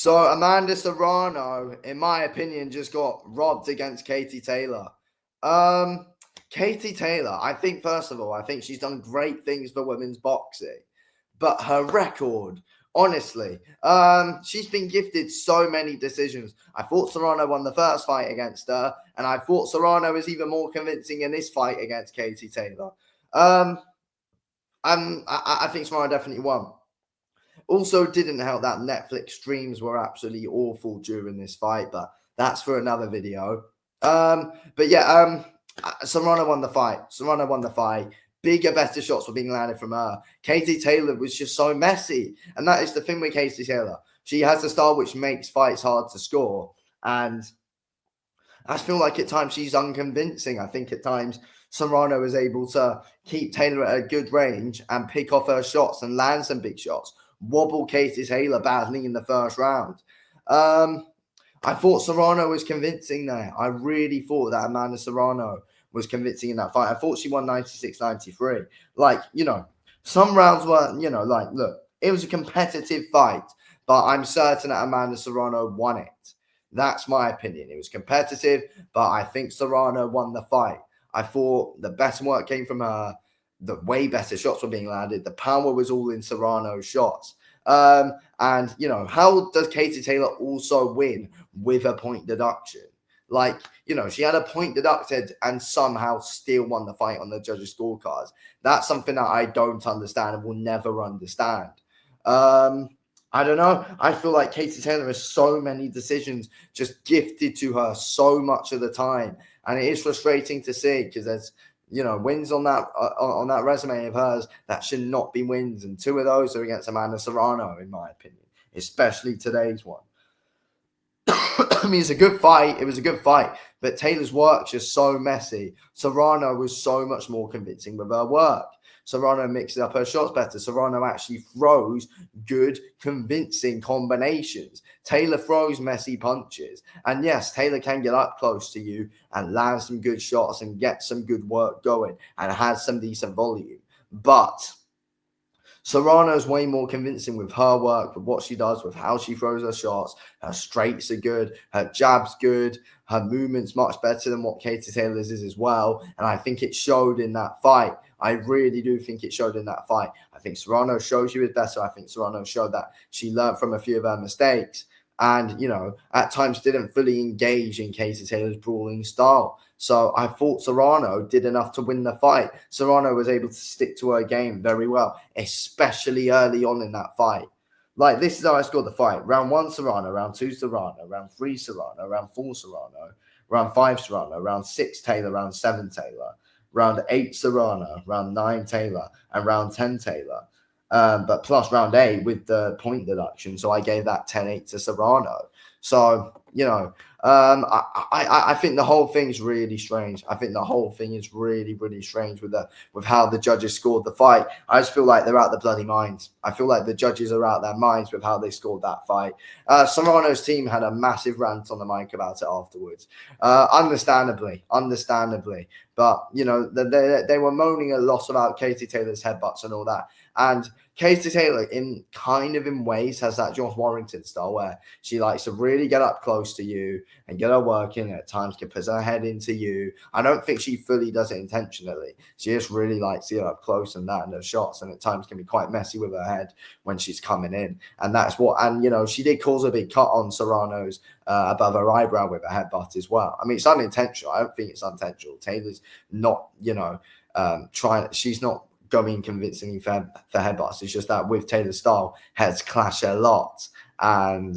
So Amanda Serrano, in my opinion, just got robbed against Katie Taylor. Um, Katie Taylor, I think first of all, I think she's done great things for women's boxing, but her record, honestly, she's been gifted so many decisions. I thought Serrano won the first fight against her, and I thought Serrano was even more convincing in this fight against Katie Taylor. Um, I think Serrano definitely won. Also, didn't help that Netflix streams were absolutely awful during this fight, but that's for another video. But yeah, Serrano won the fight. Serrano won the fight. Bigger, better shots were being landed from her. Katie Taylor was just so messy, and that is the thing with Katie Taylor. She has a style which makes fights hard to score, and I feel like at times she's unconvincing. I think at times Serrano is able to keep Taylor at a good range and pick off her shots and land some big shots. Wobble Katie Taylor badly in the first round. I thought Serrano was convincing there. I really thought that Amanda Serrano was convincing in that fight. I thought she won 96-93. Like, some rounds were, look, it was a competitive fight, but I'm certain that Amanda Serrano won it. That's my opinion. It was competitive, but I think Serrano won the fight. I thought the best work came from her. The way better shots were being landed. The power was all in Serrano's shots. And, how does Katie Taylor also win with a point deduction? Like, she had a point deducted and somehow still won the fight on the judges' scorecards. That's something that I don't understand and will never understand. I don't know. I feel like Katie Taylor has so many decisions just gifted to her so much of the time. And it is frustrating to see because there's, wins on that resume of hers that should not be wins. And two of those are against Amanda Serrano, in my opinion, especially today's one. I mean, it's a good fight. It was a good fight. But Taylor's work's just so messy. Serrano was so much more convincing with her work. Serrano mixes up her shots better. Serrano actually throws good, convincing combinations. Taylor throws messy punches. And yes, Taylor can get up close to you and land some good shots and get some good work going and has some decent volume. But Serrano's way more convincing with her work, with what she does, with how she throws her shots. Her straights are good. Her jab's good. Her movement's much better than what Katie Taylor's is as well. And I think it showed in that fight. I really do think it showed in that fight. I think Serrano showed she was better. I think Serrano showed that she learned from a few of her mistakes. And, at times didn't fully engage in Katie Taylor's brawling style. So I thought Serrano did enough to win the fight. Serrano was able to stick to her game very well, especially early on in that fight. Like, this is how I scored the fight. Round 1, Serrano. Round 2, Serrano. Round 3, Serrano. Round 4, Serrano. Round 5, Serrano. Round 6, Taylor. Round 7, Taylor. Round 8, Serrano. Round 9, Taylor. And round 10, Taylor. But plus round 8 with the point deduction. So I gave that 10-8 to Serrano. So, I think the whole thing's really strange. I think the whole thing is really, really strange with how the judges scored the fight. I just feel like they're out their bloody minds. I feel like the judges are out their minds with how they scored that fight. Serrano's team had a massive rant on the mic about it afterwards. Understandably. But, they were moaning a lot about Katie Taylor's headbutts and all that. And Katie Taylor, in ways, has that Josh Warrington style where she likes to really get up close to you and get her work in. At times can put her head into you. I don't think she fully does it intentionally. She just really likes to get up close and her shots, and at times can be quite messy with her head when she's coming in. And that's what, and she did cause a big cut on Serrano's above her eyebrow with a headbutt as well. I mean, it's unintentional. I don't think it's unintentional. Taylor's not, she's not going convincingly for headbutts. It's just that with Taylor's style, heads clash a lot. And,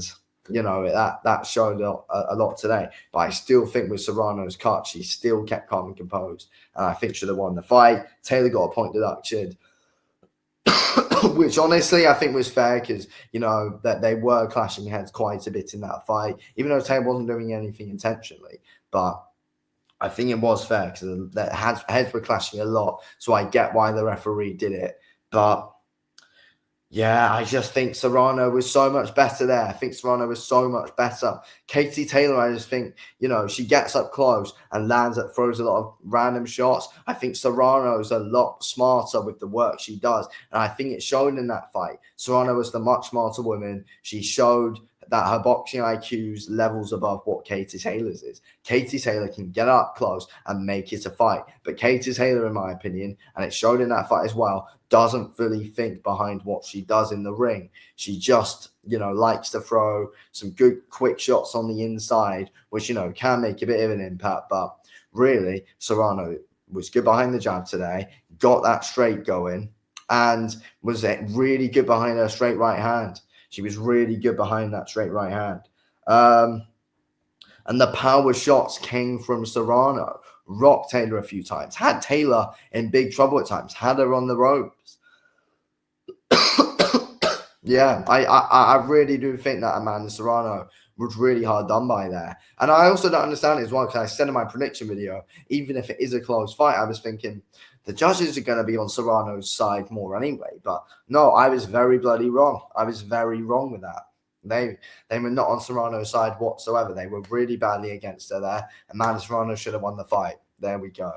that showed a lot today. But I still think with Serrano's cut, she still kept calm and composed. And I think should have won the fight. Taylor got a point deduction, which honestly I think was fair because, that they were clashing heads quite a bit in that fight, even though Taylor wasn't doing anything intentionally. But I think it was fair because the heads were clashing a lot. So I get why the referee did it. But yeah, I just think Serrano was so much better there. I think Serrano was so much better. Katie Taylor, I just think, she gets up close and throws a lot of random shots. I think Serrano's a lot smarter with the work she does. And I think it showed in that fight. Serrano was the much smarter woman. She showed that her boxing IQ's levels above what Katie Taylor's is. Katie Taylor can get up close and make it a fight. But Katie Taylor, in my opinion, and it showed in that fight as well, doesn't fully think behind what she does in the ring. She just, likes to throw some good quick shots on the inside, which, can make a bit of an impact. But really, Serrano was good behind the jab today, got that straight going, and was really good behind her straight right hand. She was really good behind that straight right hand. And the power shots came from Serrano. Rocked Taylor a few times. Had Taylor in big trouble at times. Had her on the ropes. Yeah, I really do think that Amanda Serrano was really hard done by there. And I also don't understand it as well, because I said in my prediction video, even if it is a close fight, I was thinking the judges are going to be on Serrano's side more anyway. But no, I was very bloody wrong. I was very wrong with that. They were not on Serrano's side whatsoever. They were really badly against her there. Amanda Serrano should have won the fight. There we go.